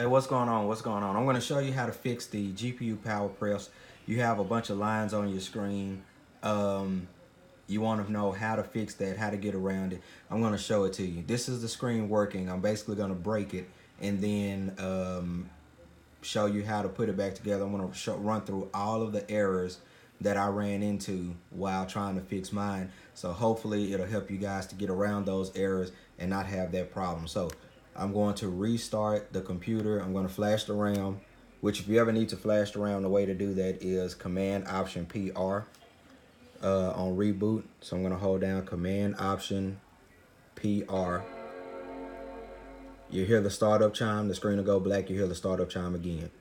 Hey, what's going on? What's going on? I'm going to show you how to fix the GPU-power-prefs. You have a bunch of lines on your screen. You want to know how to fix that, how to get around it. I'm going to show it to you. This is the screen working. I'm basically going to break it and then show you how to put it back together. I'm going to run through all of the errors that I ran into while trying to fix mine. So hopefully it'll help you guys to get around those errors and not have that problem. So I'm going to restart the computer. I'm going to flash the RAM, which if you ever need to flash the RAM, the way to do that is Command Option PR on reboot. So I'm going to hold down Command Option PR. You hear the startup chime, the screen will go black, you hear the startup chime again.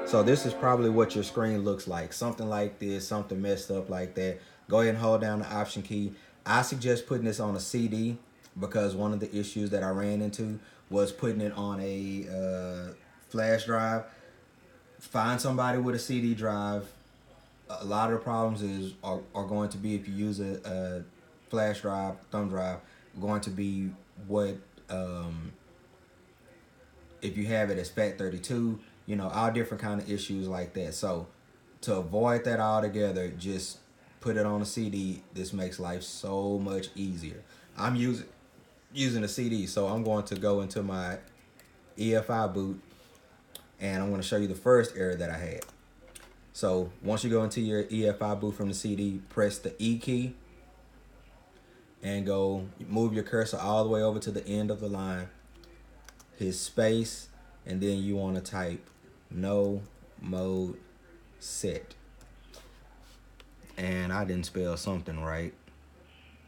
So this is probably what your screen looks like. Something like this, something messed up like that. Go ahead and hold down the Option key. I suggest putting this on a CD because one of the issues that I ran into was putting it on a flash drive. Find somebody with a CD drive. A lot of the problems are going to be, if you use a flash drive, thumb drive, going to be what if you have it as FAT32, you know, all different kind of issues like that. So to avoid that altogether, just put it on a CD. This makes life so much easier. I'm using a CD, so I'm going to go into my EFI boot and I'm going to show you the first error that I had. So once you go into your EFI boot from the CD, press the E key and go move your cursor all the way over to the end of the line, hit space, and then you want to type no mode set. And I didn't spell something right.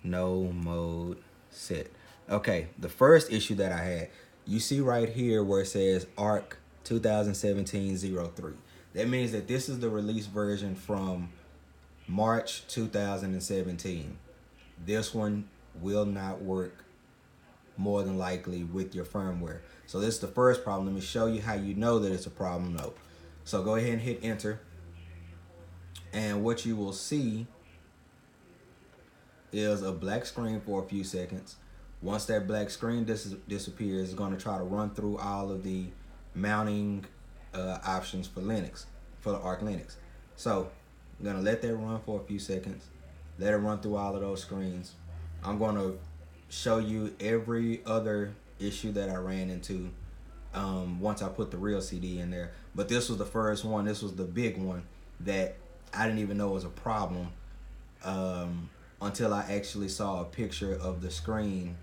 No mode set. Okay, the first issue that I had, you see right here where it says ARC 2017-03. That means that this is the release version from March 2017. This one will not work more than likely with your firmware. So this is the first problem. Let me show you how you know that it's a problem though. So go ahead and hit enter. And what you will see is a black screen for a few seconds. Once that black screen disappears, it's going to try to run through all of the mounting options for Linux, for the Arch Linux. So I'm going to let that run for a few seconds. Let it run through all of those screens. I'm going to show you every other issue that I ran into once I put the real CD in there. But this was the first one. This was the big one that I didn't even know was a problem until I actually saw a picture of the screen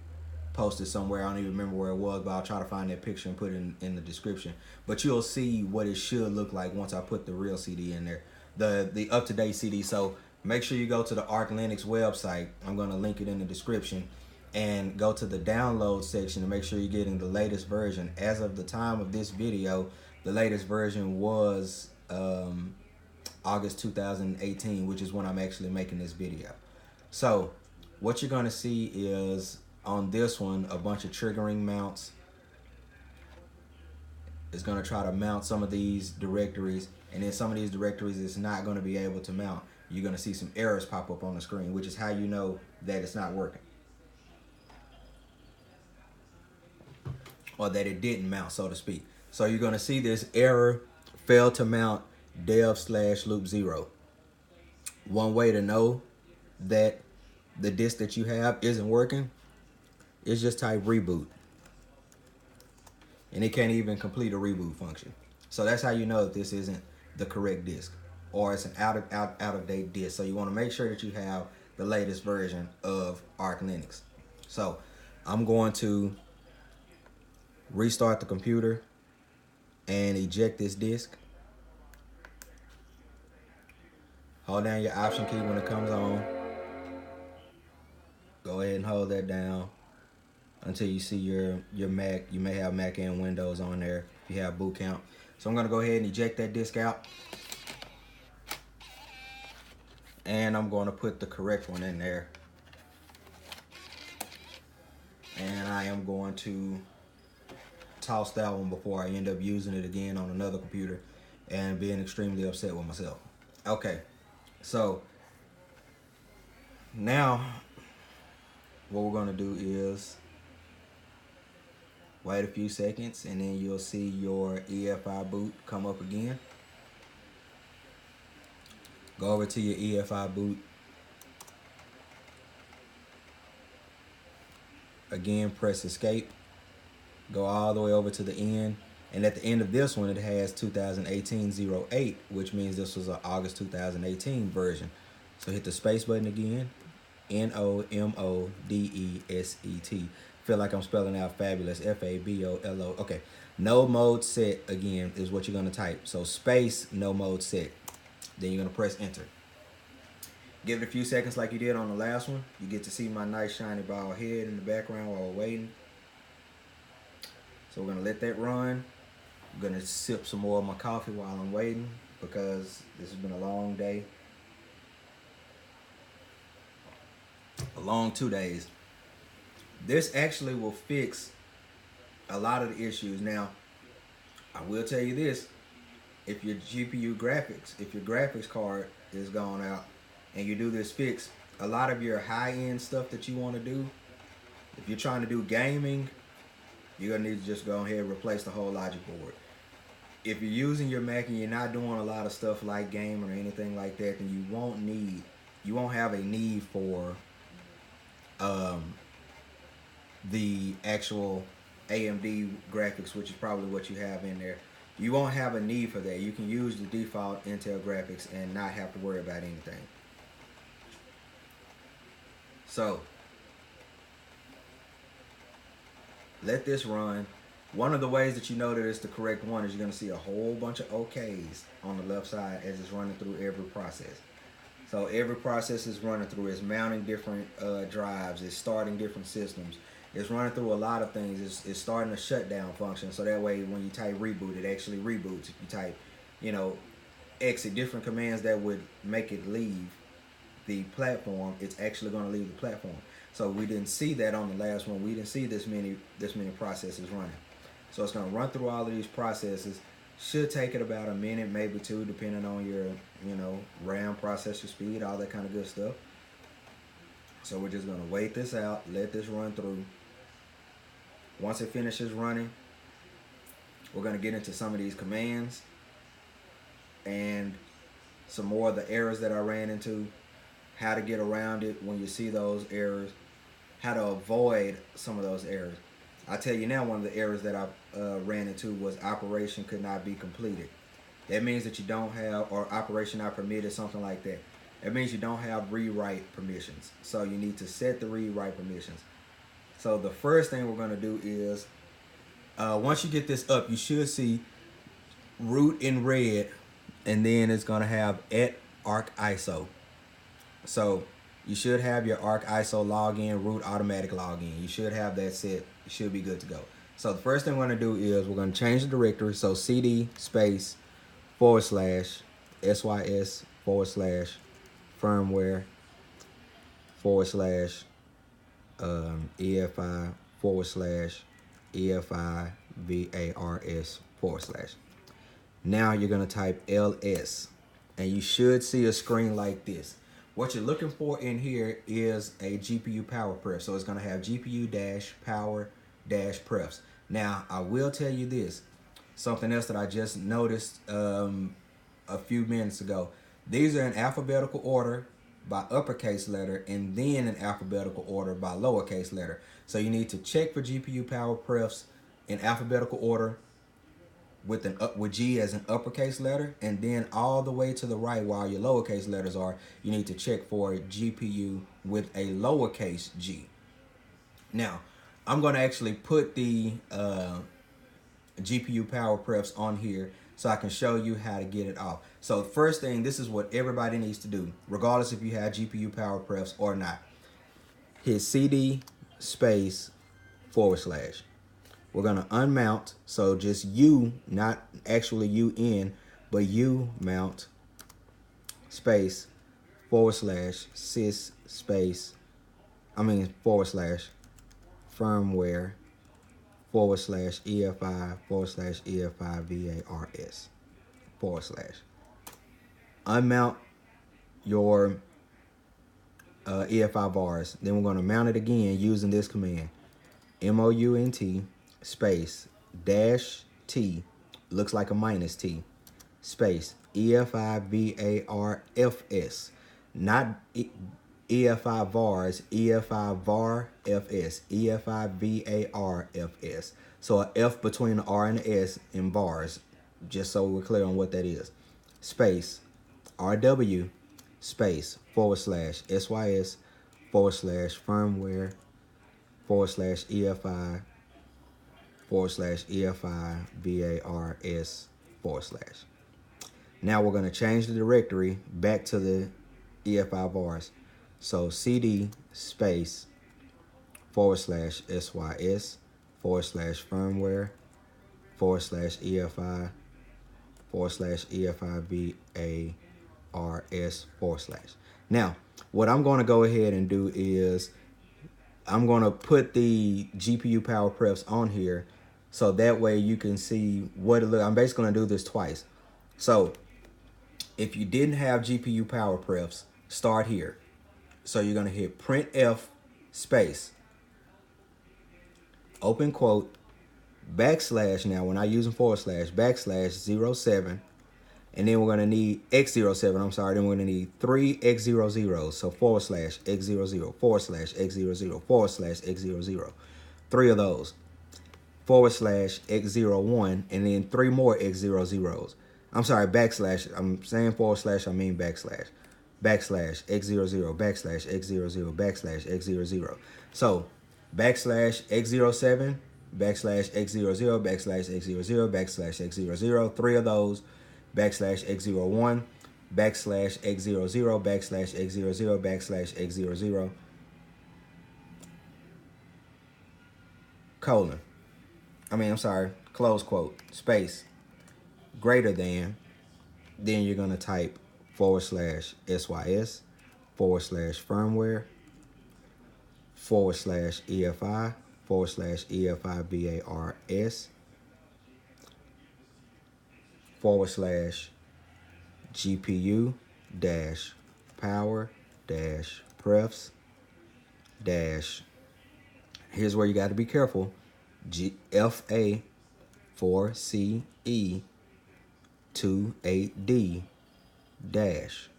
posted somewhere. I don't even remember where it was, but I'll try to find that picture and put it in the description. But you'll see what it should look like once I put the real CD in there, the up-to-date CD. So make sure you go to the Arch Linux website. I'm going to link it in the description. And go to the download section to make sure you're getting the latest version. As of the time of this video, the latest version was August 2018, which is when I'm actually making this video. So what you're going to see is on this one a bunch of triggering mounts. It's going to try to mount some of these directories, and then some of these directories it's not going to be able to mount. You're going to see some errors pop up on the screen, which is how you know that it's not working, or that it didn't mount, so to speak. So you're going to see this error, failed to mount dev/loop 0. One way to know that the disk that you have isn't working is just type reboot. And it can't even complete a reboot function. So that's how you know that this isn't the correct disk, or it's an out of date disk. So you want to make sure that you have the latest version of Arch Linux. So I'm going to restart the computer and eject this disk. Hold down your option key when it comes on. Go ahead and hold that down until you see your Mac. You may have Mac and Windows on there if you have boot camp. So I'm going to go ahead and eject that disk out. And I'm going to put the correct one in there. And I am going to toss that one before I end up using it again on another computer and being extremely upset with myself. Okay, so now what we're going to do is Wait a few seconds, and then you'll see your EFI boot come up again. Go over to your EFI boot. Again, press escape. Go all the way over to the end. And at the end of this one, it has 2018-08, which means this was an August 2018 version. So hit the space button again. N-O-M-O-D-E-S-E-T. Feel like I'm spelling out fabulous. F-A-B-O-L-O. Okay. No mode set, again, is what you're going to type. So space, no mode set. Then you're going to press enter. Give it a few seconds like you did on the last one. You get to see my nice shiny bald head in the background while we're waiting. So we're going to let that run. I'm going to sip some more of my coffee while I'm waiting because this has been a long day. A long 2 days. This actually will fix a lot of the issues. Now, I will tell you this. If your GPU graphics, if your graphics card is gone out and you do this fix, a lot of your high-end stuff that you want to do, if you're trying to do gaming, you're going to need to just go ahead and replace the whole logic board. If you're using your Mac and you're not doing a lot of stuff like gaming or anything like that, then you won't have a need for the actual AMD graphics, which is probably what you have in there. You won't have a need for that. You can use the default Intel graphics and not have to worry about anything. So let this run. One of the ways that you know that it's the correct one is you're going to see a whole bunch of OKs on the left side as it's running through every process. So every process is running through. It's mounting different drives. It's starting different systems. It's running through a lot of things. It's starting a shutdown function. So that way when you type reboot, it actually reboots. If you type, exit, different commands that would make it leave the platform, it's actually going to leave the platform. So we didn't see that on the last one. We didn't see this many processes running. So it's going to run through all of these processes. Should take it about a minute, maybe two, depending on your, RAM, processor speed, all that kind of good stuff. So we're just going to wait this out, let this run through. Once it finishes running, we're going to get into some of these commands and some more of the errors that I ran into, how to get around it when you see those errors, how to avoid some of those errors. I tell you now, one of the errors that I ran into was operation could not be completed. That means that you don't have, or operation not permitted, something like that. That means you don't have rewrite permissions. So you need to set the rewrite permissions. So the first thing we're going to do is, once you get this up, you should see root in red, and then it's going to have @arc_iso. So you should have your arc_iso login, root automatic login. You should have that set. You should be good to go. So the first thing we're going to do is we're going to change the directory. So cd space / sys / firmware / EFI / efivars / Now you're going to type ls, and you should see a screen like this. What you're looking for in here is a GPU-power-pref. So it's going to have GPU-power-prefs. Now, I will tell you this. Something else that I just noticed a few minutes ago. These are in alphabetical order by uppercase letter, and then in alphabetical order by lowercase letter. So you need to check for GPU-power-prefs in alphabetical order with G as an uppercase letter, and then all the way to the right while your lowercase letters are, you need to check for GPU with a lowercase g. Now, I'm going to actually put the GPU-power-prefs on here so I can show you how to get it off. So first thing, this is what everybody needs to do, regardless if you have GPU-power-prefs or not. Hit cd space / We're going to unmount, so just U, not actually UN, but umount space / sys space, / firmware / EFI /EFIVARS / Unmount your EFIVARS. Then we're going to mount it again using this command. MOUNT space dash T, looks like a minus T, space efivars, not efivars, efivarfs, efivarfs. So a F between the R and the S in vars, just so we're clear on what that is. Space RW space /sys /firmware /EFI /EFIVARS /. Now we're going to change the directory back to the efivars. So cd space /sys /firmware /EFI /EFIVARS /. Now, what I'm going to go ahead and do is I'm going to put the gpu-power-prefs on here so that way you can see what it looks. I'm basically going to do this twice. So if you didn't have gpu-power-prefs, start here. So you're going to hit printf space, open quote, backslash, now we're not using / backslash 07, and then we're going to need x07, I'm sorry, then we're going to need 3 x00s, so / x00 / x00 / x00, 3 of those, / x01, and then 3 more x00s. I'm sorry, backslash, I'm saying / I mean backslash, backslash x00, backslash x00, backslash x00. So backslash x07, backslash x00, backslash x00, backslash x00, 3 of those, backslash x01, backslash x00, backslash x00, backslash x00, colon, close quote, space, greater than, then you're going to type / sys / firmware / EFI /EFIVARS / gpu-power-prefs dash, here's where you got to be careful, FA 4CE 28D dash,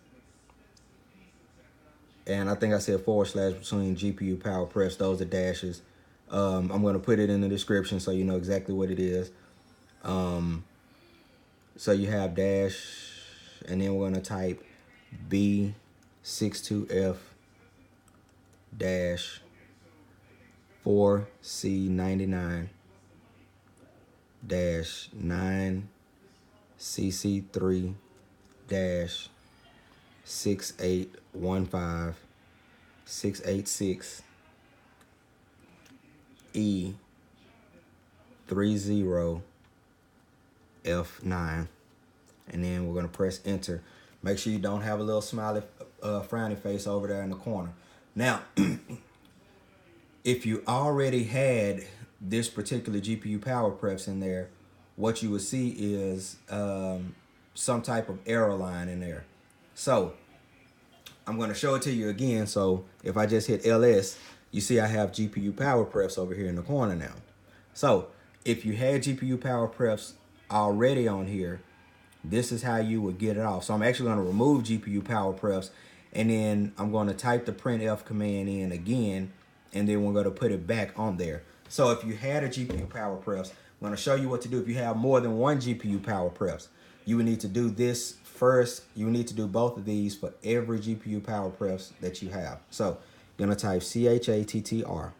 and I think I said / between gpu-power-prefs, those are dashes. I'm going to put it in the description so you know exactly what it is. So you have dash, and then we're going to type B62F dash 4C99 dash 9CC3 dash 6815 686 E30 F9, and then we're going to press enter. Make sure you don't have a little smiley frowny face over there in the corner. Now if you already had this particular gpu-power-prefs in there, what you would see is some type of error line in there. So I'm going to show it to you again. So if I just hit LS, you see I have gpu-power-prefs over here in the corner now. So if you had gpu-power-prefs already on here, this is how you would get it off. So I'm actually going to remove gpu-power-prefs, and then I'm going to type the printf command in again, and then we're going to put it back on there. So if you had a gpu-power-prefs, I'm going to show you what to do. If you have more than one gpu-power-prefs, you would need to do this first. You need to do both of these for every gpu-power-prefs that you have. So you're going to type chattr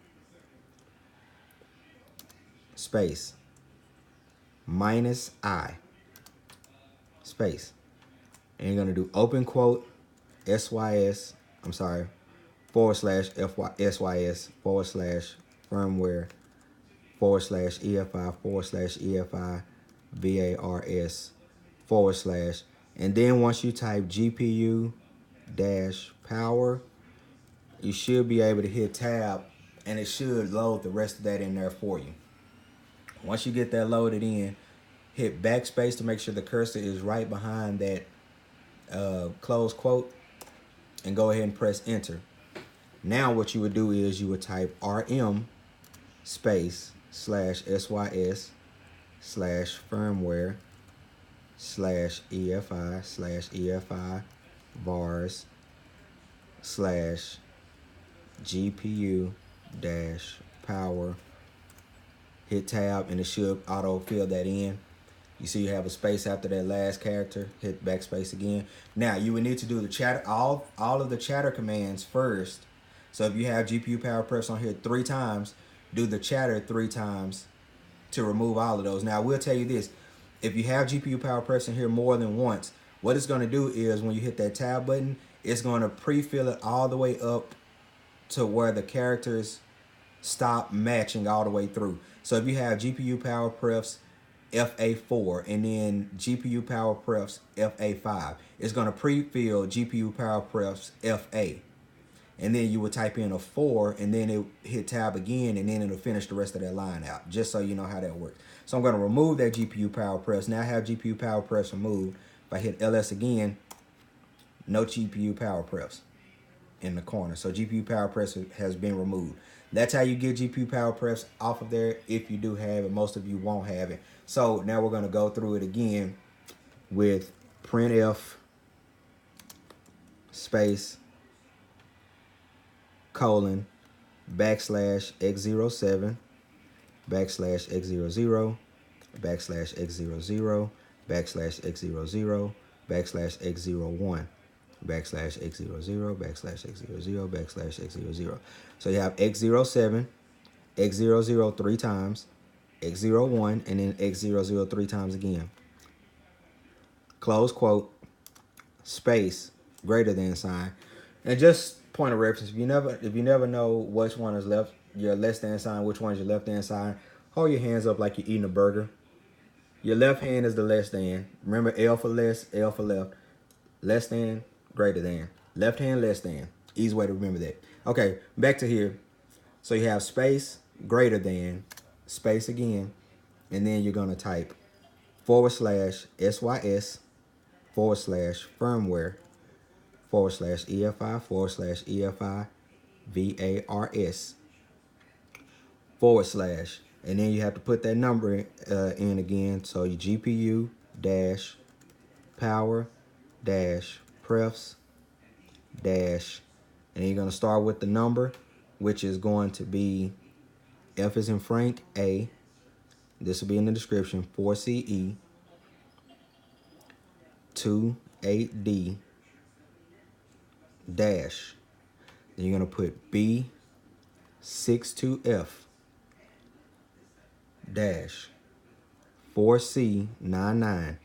space -I space, and you're going to do open quote sys, I'm sorry, / sys / firmware / EFI / EFIVARS / and then once you type GPU-power, you should be able to hit tab, and it should load the rest of that in there for you. Once you get that loaded in, hit backspace to make sure the cursor is right behind that close quote, and go ahead and press enter. Now what you would do is you would type RM space /sys /firmware /EFI efivars /GPU-power. Hit tab and it should auto fill that in. You see you have a space after that last character. Hit backspace again. Now you would need to do the chatter, all of the chatter commands first. So if you have gpu-power-prefs on here 3 times, do the chatter 3 times to remove all of those. Now we'll tell you this, if you have gpu-power-prefs in here more than once, what it's going to do is when you hit that tab button, it's going to pre-fill it all the way up to where the characters stop matching all the way through. So if you have gpu-power-prefs FA4 and then gpu-power-prefs FA5, it's going to pre-fill gpu-power-prefs FA. And then you would type in a 4 and then it hit tab again and then it'll finish the rest of that line out, just so you know how that works. So I'm going to remove that gpu-power-prefs. Now I have gpu-power-prefs removed. If I hit LS again, no gpu-power-prefs in the corner. So gpu-power-prefs has been removed. That's how you get gpu-power-prefs off of there if you do have it. Most of you won't have it. So now we're going to go through it again with printf space colon \x07 \x00 \x00 \x00 \x01 \x00 \x00 \x00. So you have x07, x00 3 times, x01, and then x00 3 times again. Close quote, space, greater than sign. And just point of reference, if you never know which one is left, your less than sign, which one is your left hand sign, hold your hands up like you're eating a burger. Your left hand is the less than. Remember, L for less, L for left. Less than, greater than. Left hand, less than. Easy way to remember that. Okay, back to here. So you have space, greater than, space again, and then you're going to type /sys /firmware /EFI /efivars / and then you have to put that number in again. So your GPU-power-prefs and then you're going to start with the number, which is going to be F as in Frank, A. This will be in the description, 4CE, 28D, dash. Then you're going to put B, 62F, dash, 4C99,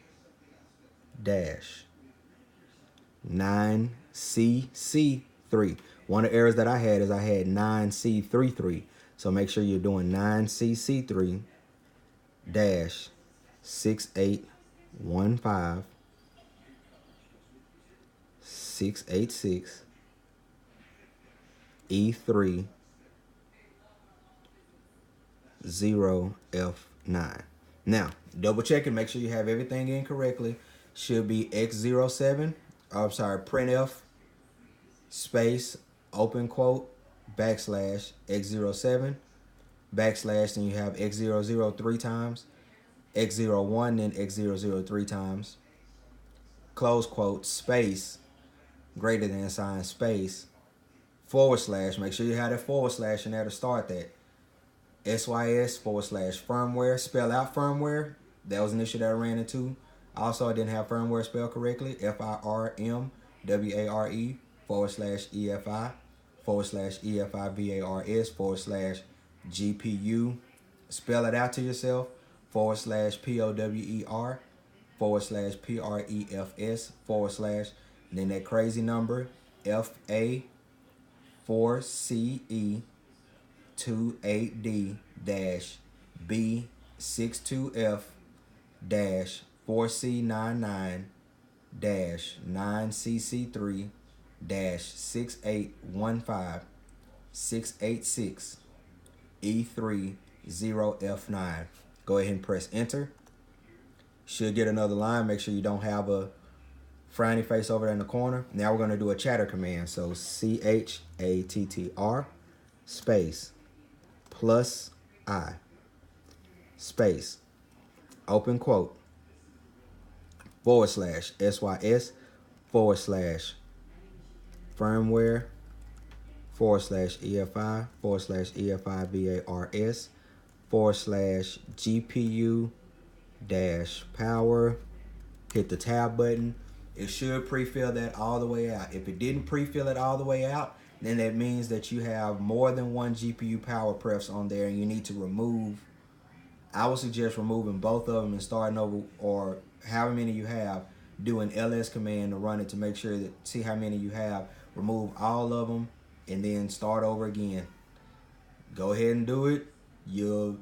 dash, 9CC3. One of the errors that I had is I had 9C33. So make sure you're doing 9CC3 dash 6815 686 E3 0F9. Now, double check and make sure you have everything in correctly. Should be X07, printf space open quote \X07 then you have X00 3 times, X01 then X00 3 times, close quote, space, greater than sign, space, /, make sure you have that / in there to start that, SYS / firmware, spell out firmware. That was an issue that I ran into. Also, I didn't have firmware spelled correctly, FIRMWARE /EFI /EFIVARS /GPU. Spell it out to yourself, /POWER /PREFS / then that crazy number, FA 4CE 28D dash B 62F dash 4C99 dash 9CC3 dash 6815 686 E3 0F9. Go ahead and press enter. Should get another line. Make sure you don't have a frowny face over there in the corner. Now we're going to do a chatter command. So CHATTR space +I space, open quote, /sys /firmware /EFI /EFIVARS /GPU-power. Hit the tab button. It should pre-fill that all the way out. If it didn't pre-fill it all the way out, then that means that you have more than one gpu-power-prefs on there and you need to remove. I would suggest removing both of them and starting over, or however many you have, do an ls command to run it to make sure that, see how many you have, remove all of them, and then start over again. Go ahead and do it. You'll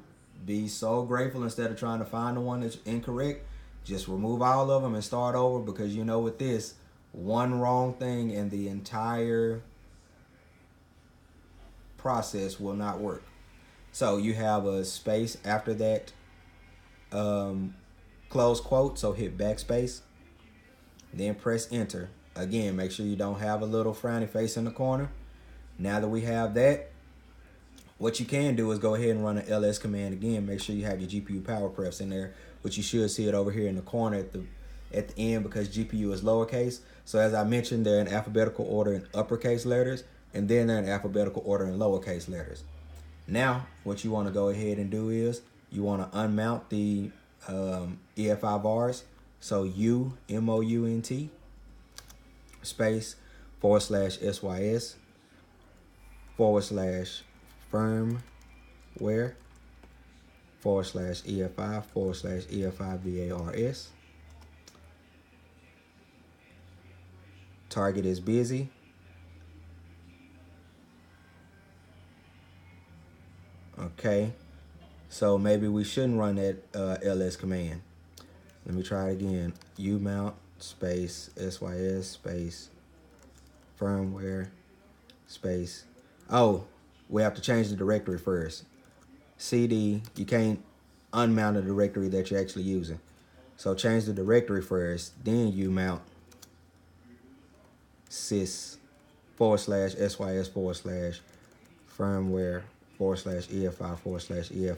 be so grateful. Instead of trying to find the one that's incorrect, just remove all of them and start over, because you know with this, one wrong thing and the entire process will not work. So you have a space after that close quote, so hit backspace, then press enter. Again, make sure you don't have a little frowny face in the corner. Now that we have that, what you can do is go ahead and run an ls command again. Make sure you have your gpu-power-prefs in there, which you should see it over here in the corner at the end, because GPU is lowercase. So as I mentioned, they're in alphabetical order in uppercase letters, and then they're in alphabetical order in lowercase letters. Now, what you want to go ahead and do is you want to unmount the efivars. So umount space /sys /firmware /EFI /EFIVARS. Target is busy. Okay, so maybe we shouldn't run that ls command. Let me try it again. Umount space sys space firmware space. Oh, we have to change the directory first. CD, you can't unmount a directory that you're actually using. So change the directory first, then umount sys /sys /firmware /EFI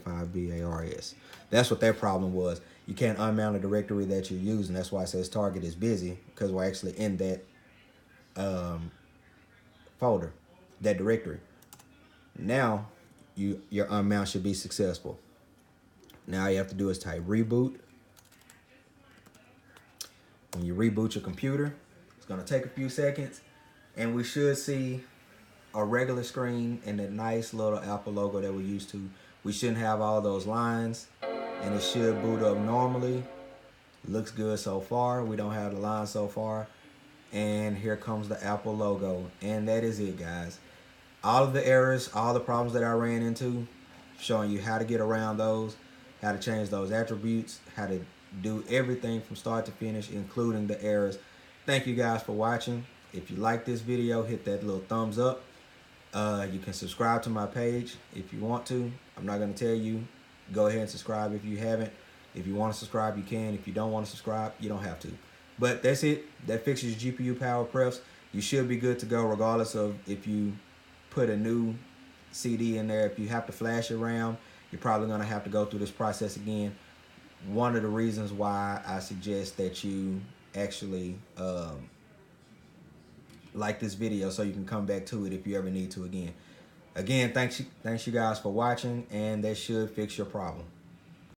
/EFIVARS. That's what their problem was. You can't unmount a directory that you're using. That's why it says target is busy, because we're actually in that folder, that directory. Now your unmount should be successful. Now all you have to do is type reboot. When you reboot your computer, it's going to take a few seconds, and we should see a regular screen and the nice little Apple logo that we're used to. We shouldn't have all those lines, and it should boot up normally. Looks good so far. We don't have the line so far. And here comes the Apple logo. And that is it, guys. All of the errors, all the problems that I ran into, showing you how to get around those, how to change those attributes, how to do everything from start to finish, including the errors. Thank you guys for watching. If you like this video, hit that little thumbs up. You can subscribe to my page if you want to. I'm not going to tell you, go ahead and subscribe if you haven't. If you want to subscribe, you can. If you don't want to subscribe, you don't have to. But that's it. That fixes your GPU-power-prefs. You should be good to go regardless of if you put a new CD in there. If you have to flash it around, you're probably going to have to go through this process again. One of the reasons why I suggest that you actually like this video, so you can come back to it if you ever need to again. Thanks you guys for watching, and that should fix your problem.